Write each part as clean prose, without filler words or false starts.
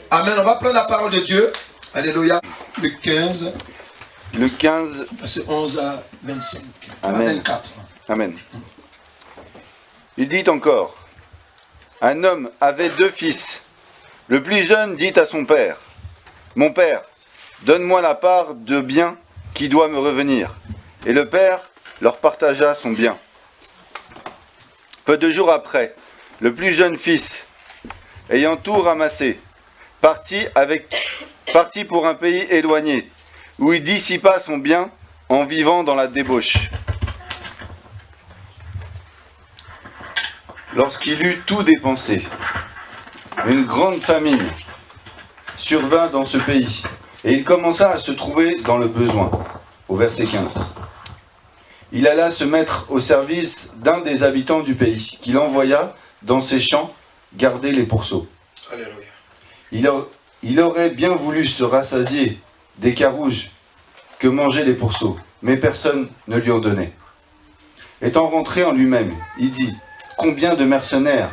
Amen. On va prendre la parole de Dieu. Alléluia. Luc 15. Luc 15. C'est 11 à 25. Amen. À 24. Amen. Il dit encore, un homme avait 2 fils. Le plus jeune dit à son père, mon père, donne-moi la part de bien qui doit me revenir. Et le père leur partagea son bien. Peu de jours après, le plus jeune fils, ayant tout ramassé, partit pour un pays éloigné, où il dissipa son bien en vivant dans la débauche. Lorsqu'il eut tout dépensé, une grande famine survint dans ce pays, et il commença à se trouver dans le besoin. Au verset 15. Il alla se mettre au service d'un des habitants du pays, qu'il envoya dans ses champs garder les pourceaux. Alléluia. Il aurait bien voulu se rassasier des carouges que mangeaient les pourceaux, mais personne ne lui en donnait. Étant rentré en lui-même, il dit, « Combien de mercenaires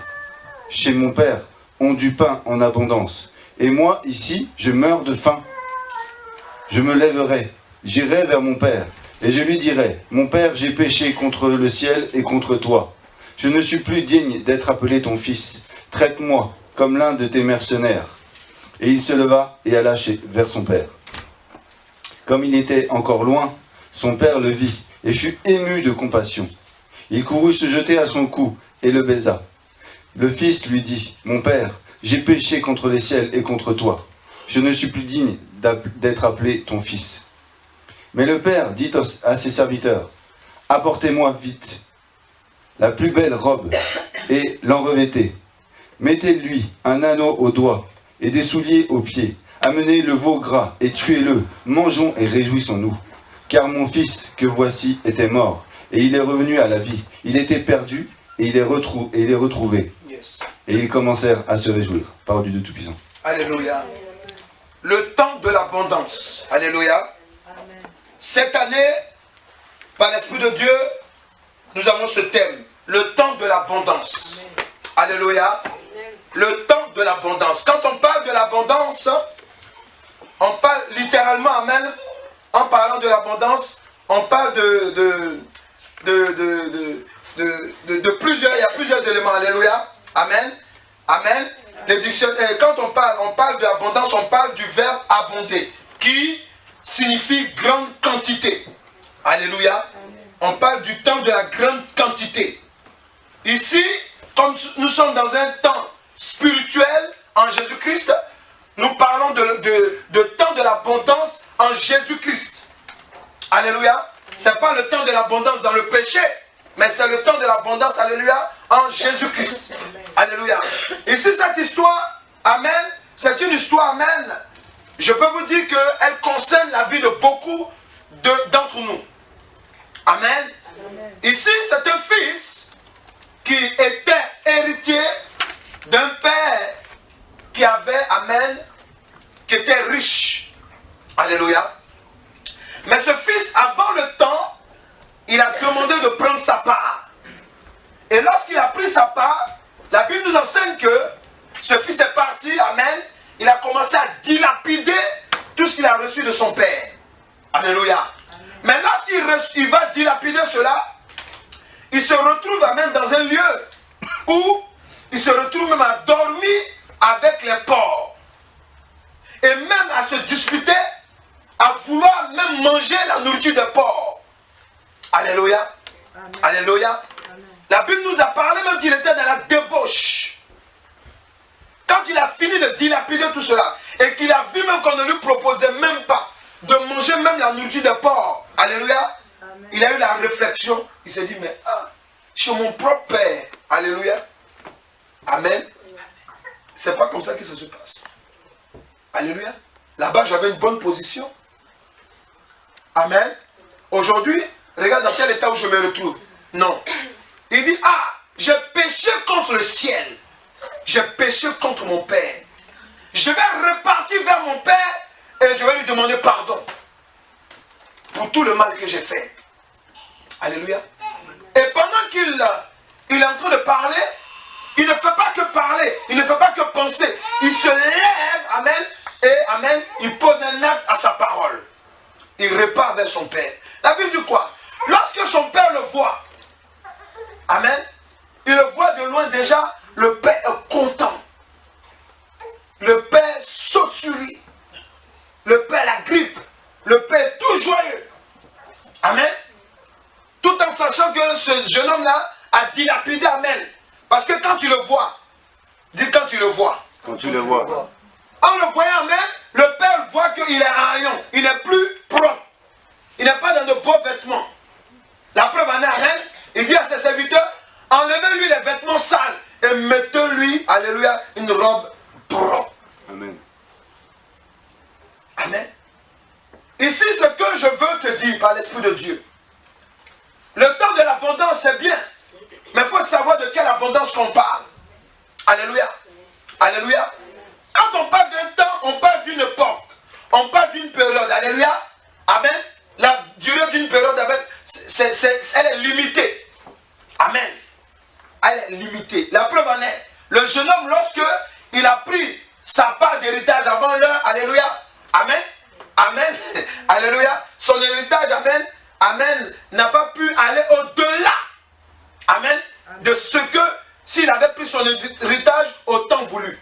chez mon père ont du pain en abondance, et moi, ici, je meurs de faim. Je me lèverai, j'irai vers mon père, et je lui dirai, « Mon père, j'ai péché contre le ciel et contre toi. Je ne suis plus digne d'être appelé ton fils. Traite-moi comme l'un de tes mercenaires. » Et il se leva et alla vers son père. Comme il était encore loin, son père le vit et fut ému de compassion. Il courut se jeter à son cou et le baisa. Le fils lui dit, « Mon père, j'ai péché contre les ciels et contre toi. Je ne suis plus digne d'être appelé ton fils. » Mais le père dit à ses serviteurs, « Apportez-moi vite la plus belle robe et l'en revêtez. Mettez-lui un anneau au doigt et des souliers aux pieds. Amenez le veau gras et tuez-le. Mangeons et réjouissons-nous. Car mon fils que voici était mort et il est revenu à la vie. Il était perdu et il est retrouvé. Yes. Et ils commencèrent à se réjouir. Parole du Dieu Tout-Puissant. Alléluia. Le temps de l'abondance. Alléluia. Cette année, par l'Esprit de Dieu, nous avons ce thème. Le temps de l'abondance. Alléluia. Le temps de l'abondance. Quand on parle de l'abondance, on parle littéralement, amen, en parlant de l'abondance, on parle de plusieurs, il y a plusieurs éléments. Alléluia. Amen. Amen. Quand on parle de l'abondance, on parle du verbe abonder, qui signifie grande quantité. Alléluia. On parle du temps de la grande quantité. Ici, comme nous sommes dans un temps spirituel en Jésus-Christ, nous parlons de temps de l'abondance en Jésus-Christ. Alléluia. Ce n'est pas le temps de l'abondance dans le péché, mais c'est le temps de l'abondance, alléluia, en Jésus-Christ. Alléluia. Ici, cette histoire, amen, c'est une histoire, amen. Je peux vous dire qu'elle concerne la vie de beaucoup d'entre nous. Amen. Ici, c'est un fils qui était héritier d'un père qui avait, amen, qui était riche. Alléluia. Mais ce fils, avant le temps, il a demandé de prendre sa part. Et lorsqu'il a pris sa part, la Bible nous enseigne que ce fils est parti, amen, il a commencé à dilapider tout ce qu'il a reçu de son père. Alléluia. Amen. Mais lorsqu'il va dilapider cela, il se retrouve, amen, dans un lieu où il se retrouve même à dormir avec les porcs. Et même à se disputer, à vouloir même manger la nourriture des porcs. Alléluia. Amen. Alléluia. Amen. La Bible nous a parlé même qu'il était dans la débauche. Quand il a fini de dilapider tout cela, et qu'il a vu même qu'on ne lui proposait même pas de manger même la nourriture des porcs. Alléluia. Amen. Il a eu la réflexion. Il s'est dit, mais chez mon propre père. Alléluia. Amen. C'est pas comme ça que ça se passe. Alléluia. Là-bas, j'avais une bonne position. Amen. Aujourd'hui, regarde dans quel état où je me retrouve. Non. Il dit, j'ai péché contre le ciel. J'ai péché contre mon père. Je vais repartir vers mon père et je vais lui demander pardon pour tout le mal que j'ai fait. Alléluia. Et pendant qu'il est en train de parler, il ne fait pas que parler. il ne fait pas que penser. Il se lève, amen, et amen, il pose un acte à sa parole. Il repart vers son Père. La Bible dit quoi? Lorsque son Père le voit, amen, il le voit de loin déjà, le Père est content. Le Père saute sur lui. Le Père la grippe. Le Père est tout joyeux. Amen. Tout en sachant que ce jeune homme-là a dilapidé, amen. Parce que quand tu le vois, dis quand tu le vois. Quand tu le vois. En le voyant, amen, le Père voit qu'il est haillon. Il n'est plus propre. Il n'est pas dans de beaux vêtements. La preuve en est, amen. Il dit à ses serviteurs, enlevez-lui les vêtements sales et mettez-lui, alléluia, une robe propre. Amen. Amen. Ici, ce que je veux te dire par l'Esprit de Dieu, le temps de l'abondance, c'est bien. Mais il faut savoir de quelle abondance qu'on parle. Alléluia. Alléluia. Quand on parle d'un temps, on parle d'une époque. On parle d'une période. Alléluia. Amen. La durée d'une période, elle est limitée. Amen. Elle est limitée. La preuve en est, le jeune homme, lorsque il a pris sa part d'héritage avant l'heure, alléluia, amen, amen, alléluia, son héritage, amen, amen, n'a pas pu aller au-delà, amen, de ce que, s'il avait pris son héritage au temps voulu.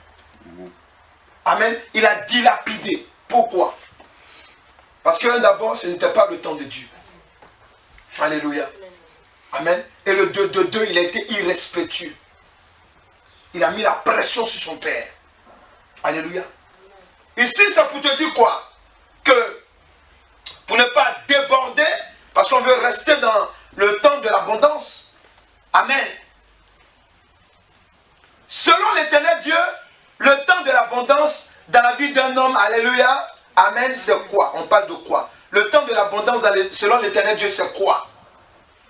Amen, il a dilapidé. Pourquoi? Parce que d'abord, ce n'était pas le temps de Dieu. Alléluia. Amen. Et le 2, il a été irrespectueux. Il a mis la pression sur son père. Alléluia. Ici, ça pour te dire quoi? Que pour ne pas déborder, parce qu'on veut rester dans le temps de l'abondance. Amen. Selon l'Éternel Dieu, le temps de l'abondance dans la vie d'un homme, alléluia, amen, c'est quoi? On parle de quoi? Le temps de l'abondance selon l'Éternel Dieu, c'est quoi?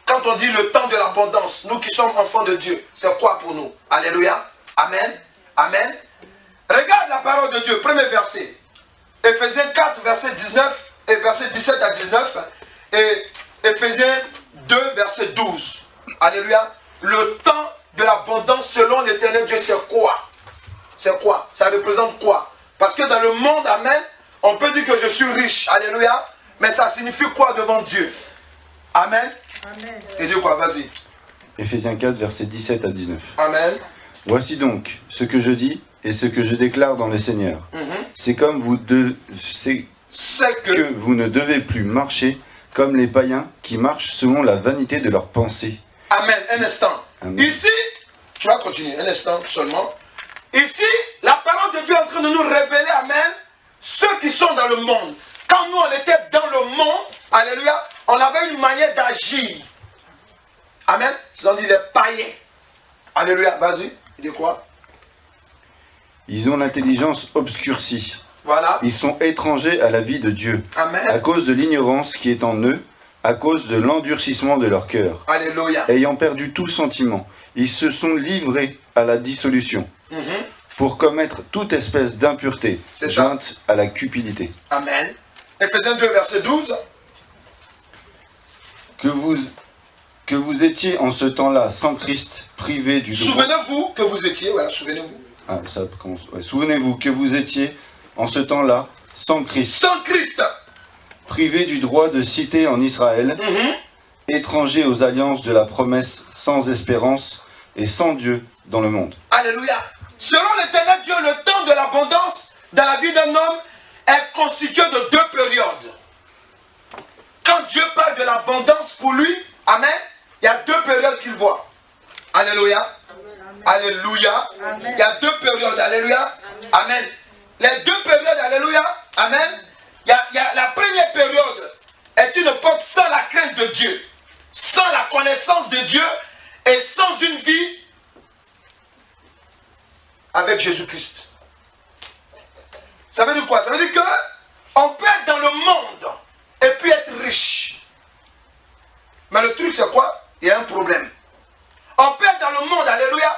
Quand on dit le temps de l'abondance, nous qui sommes enfants de Dieu, c'est quoi pour nous? Alléluia. Amen. Amen. Regarde la parole de Dieu, premier verset. Éphésiens 4, verset 19 et verset 17 à 19. Et Éphésiens 2, verset 12. Alléluia. Le temps de l'abondance selon l'Éternel Dieu, c'est quoi? C'est quoi? Ça représente quoi? Parce que dans le monde, amen, on peut dire que je suis riche. Alléluia. Mais ça signifie quoi devant Dieu? Amen. Amen. Et Dieu quoi? Vas-y. Éphésiens 4, versets 17 à 19. Amen. Voici donc ce que je dis et ce que je déclare dans le Seigneur. C'est comme que vous ne devez plus marcher comme les païens qui marchent selon la vanité de leurs pensées. Amen. Un instant. Amen. Ici, tu vas continuer un instant seulement. Ici, la parole de Dieu est en train de nous révéler, amen, ceux qui sont dans le monde. Quand nous, on était dans le monde, alléluia, on avait une manière d'agir. Amen. Ils ont dit les païens. Alléluia. Vas-y. Il dit quoi? Ils ont l'intelligence obscurcie. Voilà. Ils sont étrangers à la vie de Dieu. Amen. À cause de l'ignorance qui est en eux, à cause de l'endurcissement de leur cœur. Alléluia. Ayant perdu tout sentiment, ils se sont livrés à la dissolution. Pour commettre toute espèce d'impureté, jointe à la cupidité. Amen. Éphésiens 2, verset 12. Que vous étiez en ce temps-là sans Christ, privé du droit... Souvenez-vous que vous étiez, voilà, souvenez-vous. Ah, ça commence. Ouais. Souvenez-vous que vous étiez en ce temps-là sans Christ. Sans Christ. Privé du droit de cité en Israël, étranger aux alliances de la promesse, sans espérance et sans Dieu dans le monde. Alléluia. Selon l'Éternel Dieu, le temps de l'abondance dans la vie d'un homme est constitué de 2 périodes. Quand Dieu parle de l'abondance pour lui, amen, il y a 2 périodes qu'il voit. Alléluia. Amen. Alléluia. Amen. Il y a 2 périodes. Alléluia. Amen. Les 2 périodes, alléluia. Amen. Il y a la première période est une époque sans la crainte de Dieu, sans la connaissance de Dieu et sans une vie avec Jésus-Christ. Ça veut dire quoi? Ça veut dire que on peut être dans le monde et puis être riche. Mais le truc c'est quoi? Il y a un problème. On peut être dans le monde, alléluia,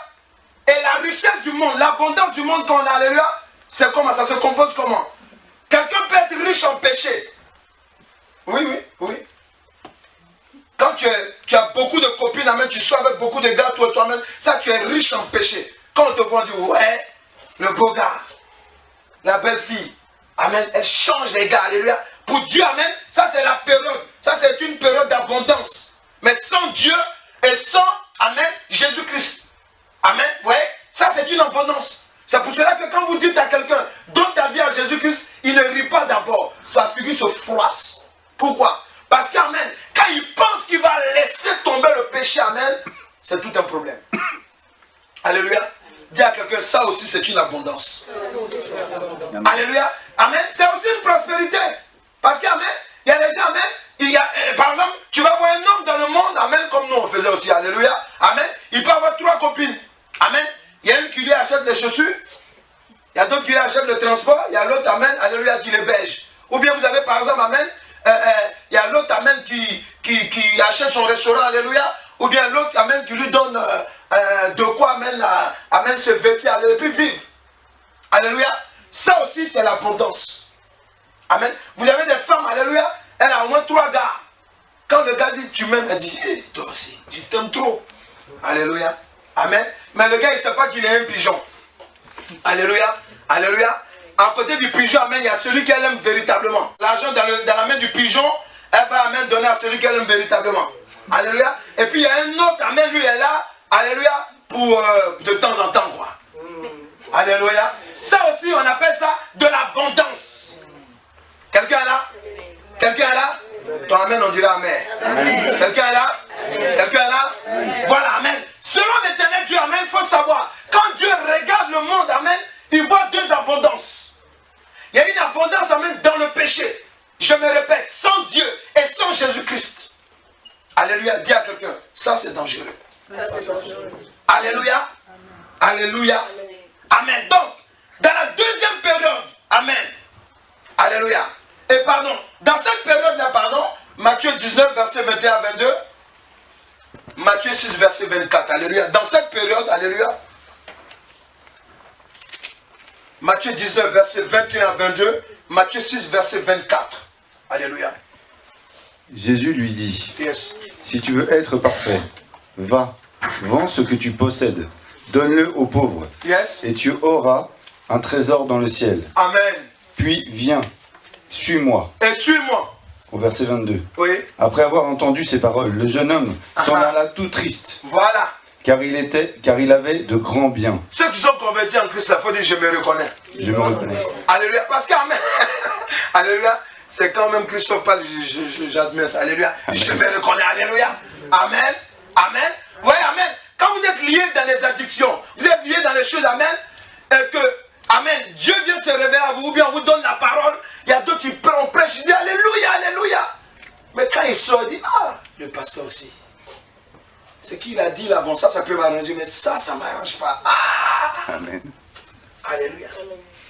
et la richesse du monde, l'abondance du monde qu'on a, alléluia, c'est comment? Ça se compose comment? Quelqu'un peut être riche en péché. Oui. Quand tu as beaucoup de copines, amen, tu sois avec beaucoup de gars, toi-même, ça tu es riche en péché. quand on te voit, on dit, ouais, le beau gars, la belle fille, amen, elle change les gars, alléluia. Pour Dieu, amen, ça c'est la période, ça c'est une période d'abondance. Mais sans Dieu et sans, amen, Jésus-Christ, amen, vous voyez, ça c'est une abondance. C'est pour cela que quand vous dites à quelqu'un, donne ta vie à Jésus-Christ, il ne rit pas d'abord, sa figure se froisse. Pourquoi? Parce qu'amen, quand il pense qu'il va laisser tomber le péché, amen, c'est tout un problème. Alléluia. Dis à quelqu'un, ça aussi c'est une abondance. Alléluia. Amen. C'est aussi une prospérité. Parce qu'amen, il y a des gens, amen, il y a, par exemple, tu vas voir un homme dans le monde, amen, comme nous on faisait aussi, alléluia. Amen. Il peut avoir 3 copines. Amen. Il y a une qui lui achète les chaussures, il y a d'autres qui lui achètent le transport, il y a l'autre, amen, alléluia, qui les belge. Ou bien vous avez par exemple, amen, il y a l'autre, amen, qui achète son restaurant, alléluia. Ou bien l'autre, amen, qui lui donne de quoi, amen, se vêtir, et puis vivre. Alléluia. Ça aussi, c'est l'abondance. Amen. Vous avez des femmes, alléluia, elle a au moins 3 gars. Quand le gars dit tu m'aimes, elle dit, hey, toi aussi, je t'aime trop. Alléluia. Amen. Mais le gars, il ne sait pas qu'il est un pigeon. Alléluia. Alléluia. À côté du pigeon, amen, il y a celui qu'elle aime véritablement. L'argent dans la main du pigeon, elle va, amen, donner à celui qu'elle aime véritablement. Alléluia. Et puis il y a un autre, amen, lui est là, alléluia, pour de temps en temps, quoi. Alléluia. Ça aussi, on appelle ça de l'abondance. Quelqu'un est là? Quelqu'un est là? Ton amen, on dira amen. Amen. Quelqu'un est là? Quelqu'un est là? Voilà, amen. Selon l'éternel Dieu, amen, il faut savoir, quand Dieu regarde le monde, amen, il voit 2 abondances. Il y a une abondance, amen, dans le péché. Je me répète, sans Dieu et sans Jésus-Christ. Alléluia, dis à quelqu'un, ça c'est dangereux. Alléluia. Alléluia. Amen. Donc, dans la deuxième période, amen. Alléluia. Et pardon, dans cette période-là, pardon, Matthieu 19, verset 21 à 22, Matthieu 6, verset 24, alléluia. Dans cette période, alléluia, Matthieu 19, verset 21 à 22, Matthieu 6, verset 24, alléluia. Jésus lui dit, Yes. si tu veux être parfait, va, vends ce que tu possèdes, donne-le aux pauvres, Yes. et tu auras un trésor dans le ciel. Amen. Puis viens, suis-moi. Et suis-moi. Au verset 22. Oui. Après avoir entendu ces paroles, le jeune homme s'en alla tout triste, Voilà. car il avait de grands biens. Ceux qui sont convertis en Christ, il faut dire je me reconnais. Je me reconnais. Alléluia. Parce qu'amen. Alléluia. C'est quand même Christophe parle, j'admire ça. Alléluia. Amen. Je me reconnais. Alléluia. Amen. Amen. Oui, amen. Quand vous êtes liés dans les addictions, vous êtes liés dans les choses, amen, et que, amen, Dieu vient se révéler à vous, ou bien on vous donne la parole, il y a d'autres qui prêchent, ils disent alléluia, alléluia. Mais quand il sort, il dit, ah, le pasteur aussi. Ce qu'il a dit là, bon, ça peut m'arranger, mais ça ne m'arrange pas. Ah. Amen. Alléluia.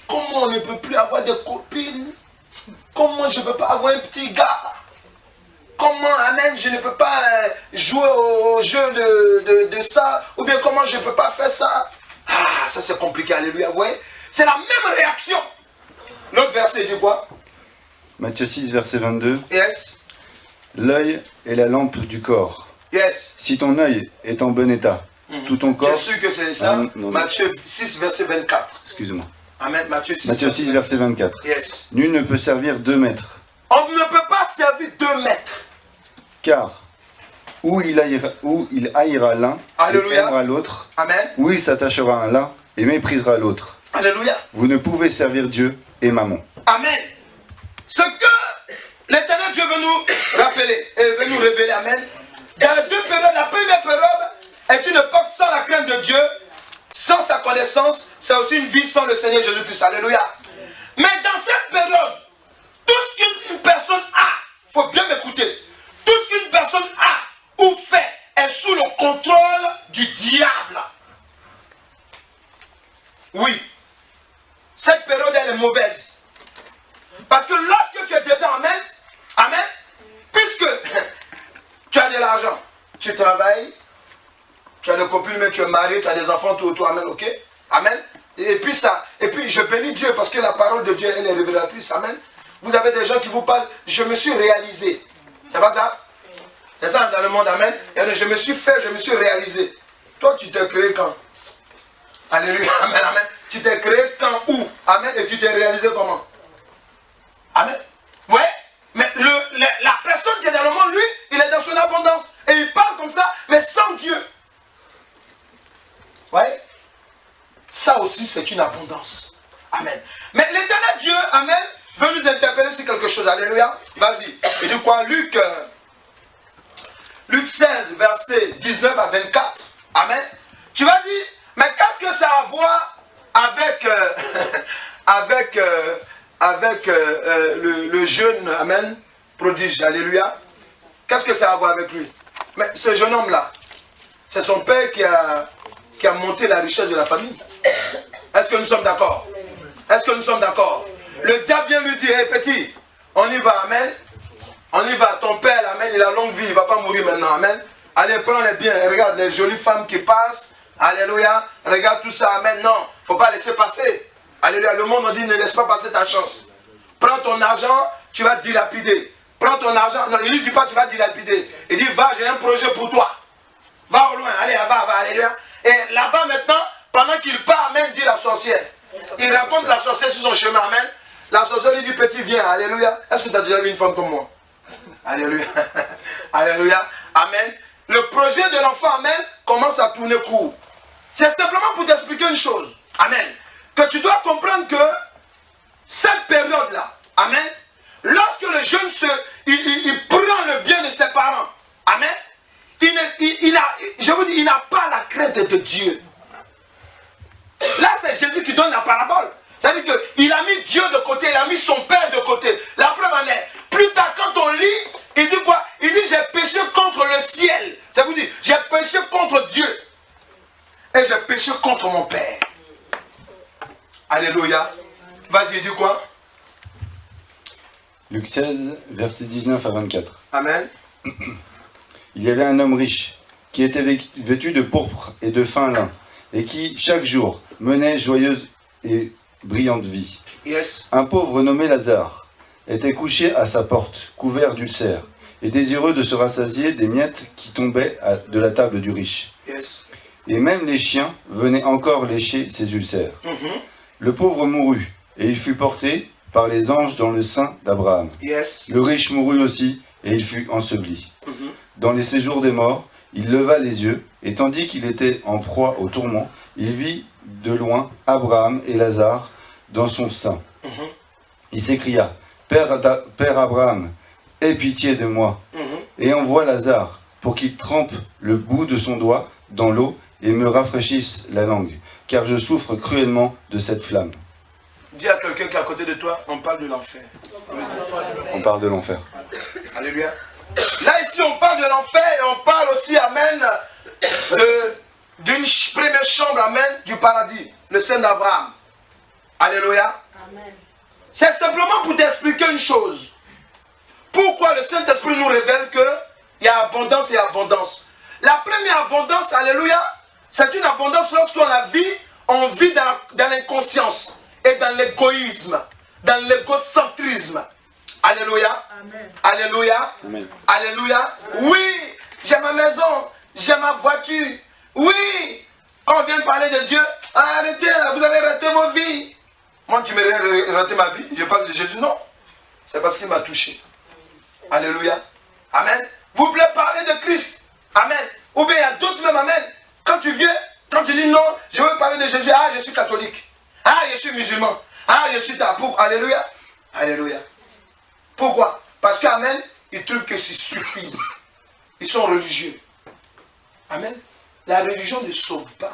Comment on ne peut plus avoir de copines? Comment je ne peux pas avoir un petit gars? Comment, amen, je ne peux pas jouer au jeu de ça? Ou bien comment je ne peux pas faire ça? Ah, ça c'est compliqué, alléluia, vous voyez? C'est la même réaction. L'autre verset dit quoi? Matthieu 6, verset 22. Yes. L'œil est la lampe du corps. Yes. Si ton œil est en bon état, tout ton corps... Je suis que c'est ça. non. Matthieu 6, verset 24. Excuse-moi. Amen, Matthieu 6. Matthieu 6, verset 24. Yes. Nul ne peut servir 2 maîtres. On ne peut pas servir 2 maîtres. Car ou il haïra l'un et aimera l'autre, Amen. ou il s'attachera à l'un et méprisera l'autre. Alléluia. Vous ne pouvez servir Dieu et Mammon. Amen. Ce que l'éternel Dieu veut nous rappeler et veut nous révéler, amen. Dans les 2 périodes, la première période est une époque sans la crainte de Dieu, sans sa connaissance, c'est aussi une vie sans le Seigneur Jésus-Christ. Alléluia. Mais dans cette période, tout ce qu'une personne a, il faut bien m'écouter, tout ce qu'une personne a ou fait est sous le contrôle du diable. Oui. Cette période, elle est mauvaise. Parce que lorsque tu es dedans, amen, amen, puisque tu as de l'argent, tu travailles, tu as des copines, mais tu es marié, tu as des enfants, tout autour, amen, ok? Amen. Et puis ça, et puis je bénis Dieu parce que la parole de Dieu, elle est révélatrice, amen. Vous avez des gens qui vous parlent, je me suis réalisé. C'est pas ça? C'est ça dans le monde, amen. Et je me suis fait, je me suis réalisé. Toi, tu t'es créé quand? Alléluia, amen, amen. Tu t'es créé quand, où? Amen. Et tu t'es réalisé comment? Amen. Ouais. Mais la personne qui est dans le monde, lui, il est dans son abondance. Et il parle comme ça, mais sans Dieu. Ouais. Ça aussi, c'est une abondance. Amen. Mais l'éternel Dieu, amen, veut nous interpeller sur quelque chose. Alléluia. Vas-y. Et du quoi? Luc 16, verset 19 à 24. Amen. Tu vas dire, mais qu'est-ce que ça a à voir avec le jeune, amen, prodige? Alléluia. Qu'est-ce que ça a à voir avec lui? Mais ce jeune homme-là, c'est son père qui a monté la richesse de la famille. Est-ce que nous sommes d'accord? Est-ce que nous sommes d'accord? Le diable vient lui dire, hey, petit, on y va, amen. On y va, ton père, amen, il a longue vie, il ne va pas mourir maintenant, amen. Allez, prends les biens, regarde les jolies femmes qui passent, alléluia, regarde tout ça, amen. Non, il ne faut pas laisser passer. Alléluia, le monde on dit, ne laisse pas passer ta chance. Prends ton argent, tu vas dilapider. Prends ton argent, non, il ne lui dit pas tu vas dilapider. Il dit, va, j'ai un projet pour toi. Va au loin, allez, va, alléluia. Et là-bas maintenant, pendant qu'il part, amen, dit la sorcière. Il rencontre la sorcière sur son chemin, amen. La sorcière lui dit, petit, viens, alléluia. Est-ce que tu as déjà vu une femme comme moi? Alléluia. Alléluia. Amen. Le projet de l'enfant, amen, commence à tourner court. C'est simplement pour t'expliquer une chose. Amen. Que tu dois comprendre que cette période-là, amen, lorsque le jeune il prend le bien de ses parents, amen, je vous dis, il n'a pas la crainte de Dieu. Là, c'est Jésus qui donne la parabole. C'est-à-dire qu'il a mis Dieu de côté, il a mis son Père de côté. La preuve en est, plus tard quand on lit, il dit quoi? Il dit, j'ai péché contre le ciel. Ça veut dire, j'ai péché contre Dieu. Et j'ai péché contre mon Père. Alléluia. Vas-y, il dit quoi? Luc 16, versets 19 à 24. Amen. Il y avait un homme riche qui était vêtu de pourpre et de fin lin et qui, chaque jour, menait joyeuse et brillante vie. Yes. Un pauvre nommé Lazare était couché à sa porte, couvert d'ulcères, et désireux de se rassasier des miettes qui tombaient de la table du riche. Yes. Et même les chiens venaient encore lécher ses ulcères. Le pauvre mourut, et il fut porté par les anges dans le sein d'Abraham. Yes. Le riche mourut aussi, et il fut enseveli. Dans les séjours des morts, il leva les yeux, et tandis qu'il était en proie au tourment, il vit de loin Abraham et Lazare dans son sein. Il s'écria, Père Abraham, aie pitié de moi, et envoie Lazare pour qu'il trempe le bout de son doigt dans l'eau et me rafraîchisse la langue, car je souffre cruellement de cette flamme. Dis à quelqu'un qui est à côté de toi, on parle de l'enfer. On parle de l'enfer. Alléluia. Là ici on parle de l'enfer et on parle aussi, amen, d'une première chambre, amen, du paradis, le sein d'Abraham. Alléluia. Amen. C'est simplement pour t'expliquer une chose. Pourquoi le Saint-Esprit nous révèle qu'il y a abondance et abondance. La première abondance, alléluia, c'est une abondance lorsqu'on la vit, on vit dans l'inconscience et dans l'égoïsme, dans l'égocentrisme. Alléluia. Amen. Alléluia. Amen. Alléluia. Oui, j'ai ma maison, j'ai ma voiture. Oui, quand on vient de parler de Dieu, arrêtez là, vous avez raté vos vies. Moi, tu m'as raté ma vie, je parle de Jésus, non. C'est parce qu'il m'a touché. Alléluia. Amen. Vous voulez parler de Christ. Amen. Ou bien il y a d'autres même, amen. Quand tu viens, quand tu dis non, je veux parler de Jésus, ah, je suis catholique. Ah, je suis musulman. Ah, je suis tabou. Alléluia. Alléluia. Pourquoi? Parce qu'amen, ils trouvent que ça suffit. Ils sont religieux. Amen. La religion ne sauve pas.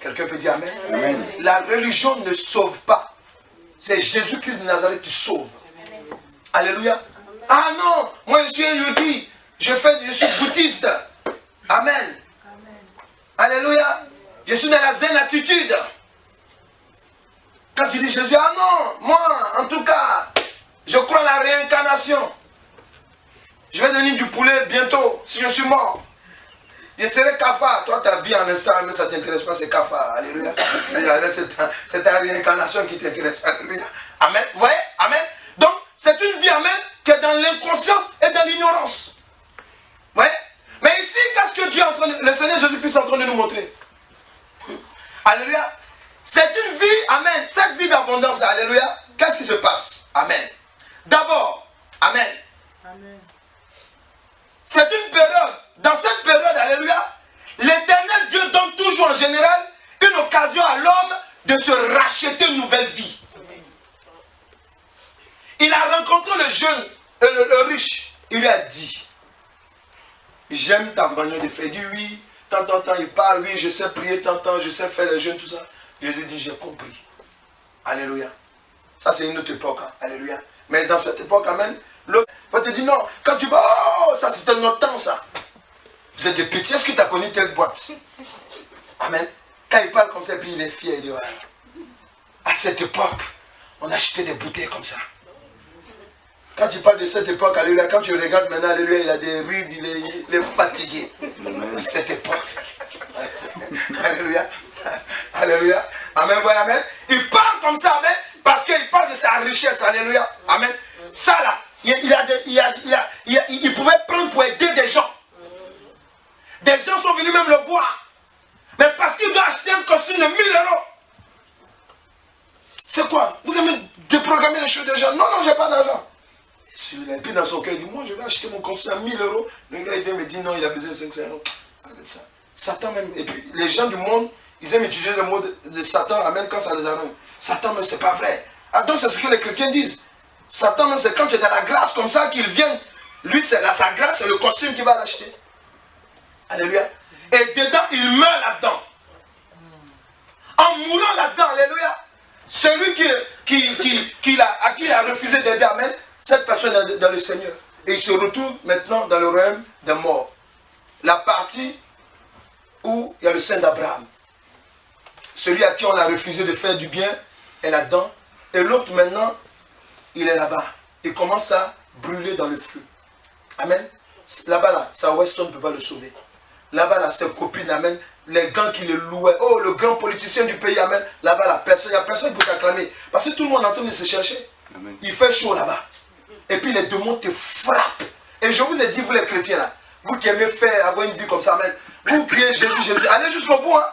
Quelqu'un peut dire amen. Amen. La religion ne sauve pas. C'est Jésus-Christ de Nazareth qui sauve. Alléluia. Ah non, moi je suis un yogi. Je suis bouddhiste. Amen. Alléluia. Je suis dans la zen attitude. Quand tu dis Jésus, ah non, moi, en tout cas, je crois à la réincarnation. Je vais devenir du poulet bientôt, si je suis mort. Je serai cafard. Toi, ta vie en l'instant, mais ça ne t'intéresse pas, c'est cafard. Alléluia. C'est ta réincarnation qui t'intéresse. Alléluia. Amen. Vous voyez? Amen. Donc, c'est une vie, amen, qui est dans l'inconscience et dans l'ignorance. Vous voyez? Mais ici, qu'est-ce que Dieu est en train de... Le Seigneur Jésus-Christ est en train de nous montrer? Alléluia. C'est une vie, amen. Cette vie d'abondance, alléluia. Qu'est-ce qui se passe? Amen. D'abord, amen. Amen. C'est une période. Dans cette période, alléluia, l'Éternel Dieu donne toujours en général une occasion à l'homme de se racheter une nouvelle vie. Il a rencontré le jeune, le riche. Il lui a dit, j'aime ta manière de faire. Il dit oui, tant, il parle, oui, je sais prier, tant, je sais faire les jeûnes, tout ça. Je lui dis, j'ai compris. Alléluia. Ça, c'est une autre époque. Hein. Alléluia. Mais dans cette époque, amen, l'autre va te dire, non, quand tu vas, oh, ça, c'était notre temps, ça. Vous êtes des petits, est-ce que tu as connu telle boîte? Amen. Quand il parle comme ça, puis il est fier, il dit, ouais. À cette époque, on achetait des bouteilles comme ça. Quand tu parles de cette époque, alléluia, quand tu regardes maintenant, alléluia, il a des rides, il est fatigué. À cette époque. Alléluia. Alléluia. Amen, voilà, amen. Il parle comme ça, amen, parce qu'il parle de sa richesse, alléluia. Amen. Ça là, il pouvait prendre pour aider des gens. Des gens sont venus même le voir. Mais parce qu'il doit acheter un costume de 1000 €. C'est quoi? Vous aimez déprogrammer les choses des gens? Non, j'ai pas d'argent. Et puis dans son cœur, il dit, moi je vais acheter mon costume à 1000 €. Le gars il vient me dire, non, il a besoin de 500 €. Arrête ça. Satan même. Et puis les gens du monde, ils aiment utiliser le mot de Satan, amen, quand ça les arrange. Satan même, c'est pas vrai. Ah, donc c'est ce que les chrétiens disent. Satan même, c'est quand tu es dans la grâce comme ça qu'il vient. Lui, c'est sa grâce, c'est le costume qu'il va l'acheter. Alléluia. Et dedans, il meurt là-dedans. En mourant là-dedans, alléluia. Celui à qui il a refusé d'aider, amen, cette personne est dans le Seigneur. Et il se retrouve maintenant dans le royaume des morts. La partie où il y a le sein d'Abraham. Celui à qui on a refusé de faire du bien est là-dedans. Et l'autre maintenant, il est là-bas. Il commence à brûler dans le feu. Amen. Là-bas, là, sa Weston ne peut pas le sauver. Là-bas, là, ses copines, amen. Les gants qui le louaient. Oh, le grand politicien du pays, amen. Là-bas, là, il n'y a personne pour t'acclamer. Parce que tout le monde est en train de se chercher. Amen. Il fait chaud là-bas. Et puis les démons te frappent. Et je vous ai dit, vous les chrétiens là, vous qui aimez avoir une vie comme ça, amen. Vous priez Jésus, Jésus. Allez jusqu'au bout, hein.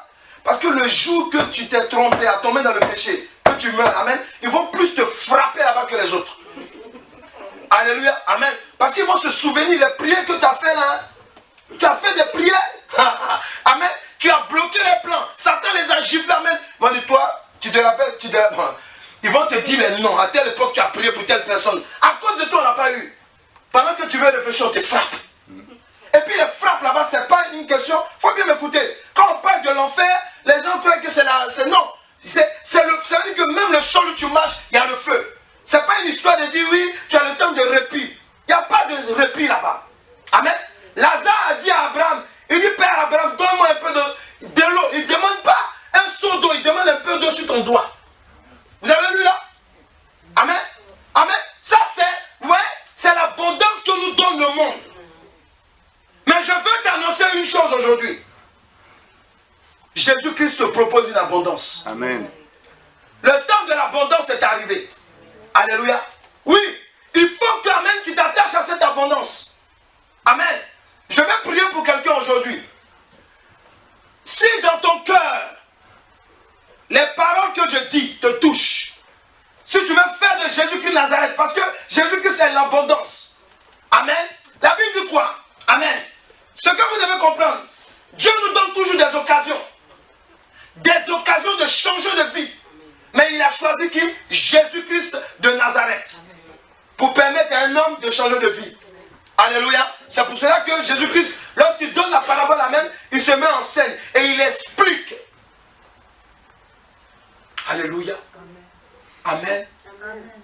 Parce que le jour que tu t'es trompé, à tomber dans le péché, que tu meurs, amen, ils vont plus te frapper là-bas que les autres. Alléluia, amen. Parce qu'ils vont se souvenir des prières que tu as fait là. Tu as fait des prières. Amen. Tu as bloqué les plans. Satan les a giflés, amen. Bon, dis-toi, tu te rappelles, ils vont te dire les noms. À telle époque, tu as prié pour telle personne. À cause de toi, on n'a pas eu. Pendant que tu veux réfléchir, on te frappe. Et puis les frappes là-bas, ce n'est pas une question. Il faut bien m'écouter. Quand on parle de l'enfer, les gens croient que c'est non. C'est-à-dire que même le sol où tu marches, il y a le feu. Ce n'est pas une histoire de dire oui, tu as le temps de répit. Il n'y a pas de répit là-bas. Amen. Lazare a dit à Abraham, il dit, Père Abraham, donne-moi un peu de l'eau. Il ne demande pas un seau d'eau, il demande un peu d'eau sur ton doigt. Vous avez lu là? Amen. Amen. Ça c'est, vous voyez, c'est l'abondance que nous donne le monde. Mais je veux t'annoncer une chose aujourd'hui. Jésus-Christ te propose une abondance. Amen. Le temps de l'abondance est arrivé. Alléluia. Oui, il faut que, amen, tu t'attaches à cette abondance. Amen. Je vais prier pour quelqu'un aujourd'hui. Si dans ton cœur, les paroles que je dis te touchent, si tu veux faire de Jésus-Christ Nazareth, parce que Jésus-Christ c'est l'abondance. Amen. La Bible dit quoi? Amen. Ce que vous devez comprendre, Dieu nous donne toujours des occasions. Des occasions de changer de vie. Mais il a choisi qui? Jésus-Christ de Nazareth. Pour permettre à un homme de changer de vie. Alléluia. C'est pour cela que Jésus-Christ, lorsqu'il donne la parabole, amen, il se met en scène et il explique. Alléluia. Amen.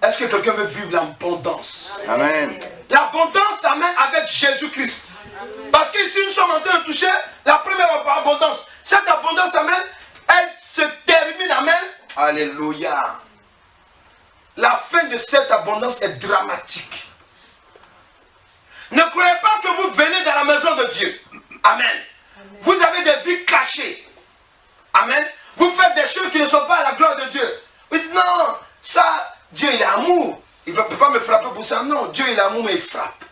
Est-ce que quelqu'un veut vivre l'abondance? Amen. L'abondance, amen, avec Jésus-Christ. Parce qu'ici, nous sommes en train de toucher la première abondance. Cette abondance, amen, elle se termine, amen. Alléluia. La fin de cette abondance est dramatique. Ne croyez pas que vous venez dans la maison de Dieu. Amen. Amen. Vous avez des vies cachées. Amen. Vous faites des choses qui ne sont pas à la gloire de Dieu. Vous dites non, ça, Dieu il est amour. Il ne peut pas me frapper pour ça. Non, Dieu il est amour mais il frappe.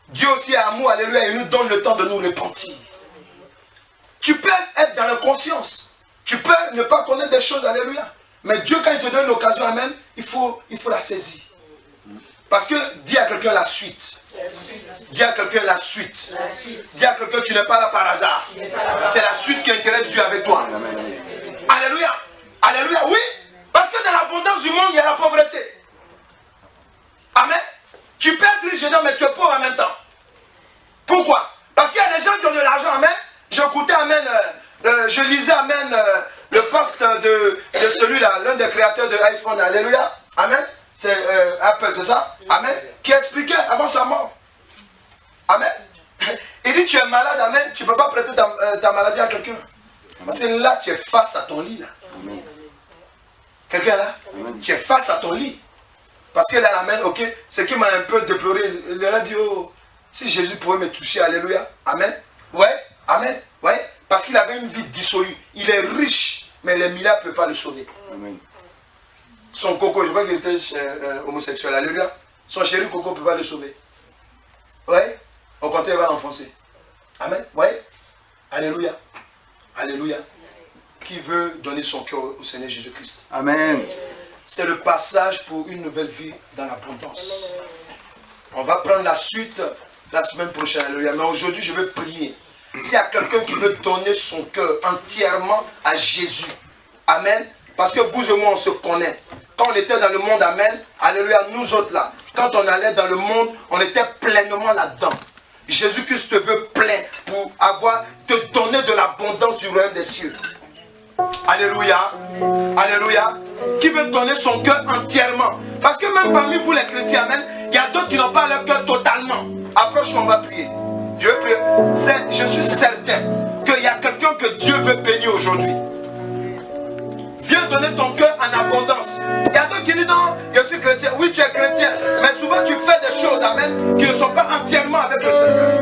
Dieu aussi est amour, alléluia, il nous donne le temps de nous repentir. Tu peux être dans la conscience. Tu peux ne pas connaître des choses, alléluia. Mais Dieu, quand il te donne l'occasion, amen, il faut la saisir. Parce que dis à quelqu'un la suite. Dis à quelqu'un la suite. Dis à quelqu'un tu n'es pas là par hasard. C'est la suite qui intéresse Dieu avec toi. Alléluia. Alléluia, oui. Parce que dans l'abondance du monde, il y a la pauvreté. Amen. Tu peux être riche dedans, mais tu es pauvre en même temps. Pourquoi? Parce qu'il y a des gens qui ont de l'argent, amen. J'écoutais, amen, je lisais, amen, le post de celui-là, l'un des créateurs de iPhone, alléluia, amen. C'est Apple, c'est ça? Amen. Qui expliquait avant sa mort. Amen. Il dit, tu es malade, amen, tu ne peux pas prêter ta maladie à quelqu'un. Parce que là, tu es face à ton lit, là. Quelqu'un là? Tu es face à ton lit. Parce que là, amen, ok, ce qui m'a un peu déploré, il a dit, oh, si Jésus pouvait me toucher, alléluia, amen. Ouais, amen, ouais. Parce qu'il avait une vie dissolue. Il est riche, mais les milliards ne peuvent pas le sauver. Amen. Son coco, je crois qu'il était homosexuel, alléluia. Son chéri coco ne peut pas le sauver. Ouais, au contraire, il va l'enfoncer. Amen, ouais. Alléluia. Alléluia. Qui veut donner son cœur au Seigneur Jésus-Christ? Amen. C'est le passage pour une nouvelle vie dans l'abondance. On va prendre la suite la semaine prochaine, alléluia. Mais aujourd'hui, je veux prier. S'il y a quelqu'un qui veut donner son cœur entièrement à Jésus, amen. Parce que vous et moi, on se connaît. Quand on était dans le monde, amen, alléluia, nous autres là, quand on allait dans le monde, on était pleinement là-dedans. Jésus-Christ te veut plein pour te donner de l'abondance du royaume des cieux. Alléluia, alléluia. Qui veut donner son cœur entièrement? Parce que même parmi vous les chrétiens, amen, il y a d'autres qui n'ont pas leur cœur totalement. Approche-moi, on va prier. Je vais prier. Je suis certain qu'il y a quelqu'un que Dieu veut bénir aujourd'hui. Viens donner ton cœur en abondance. Il y a d'autres qui disent non, je suis chrétien. Oui, tu es chrétien. Mais souvent tu fais des choses, amen, qui ne sont pas entièrement avec le Seigneur.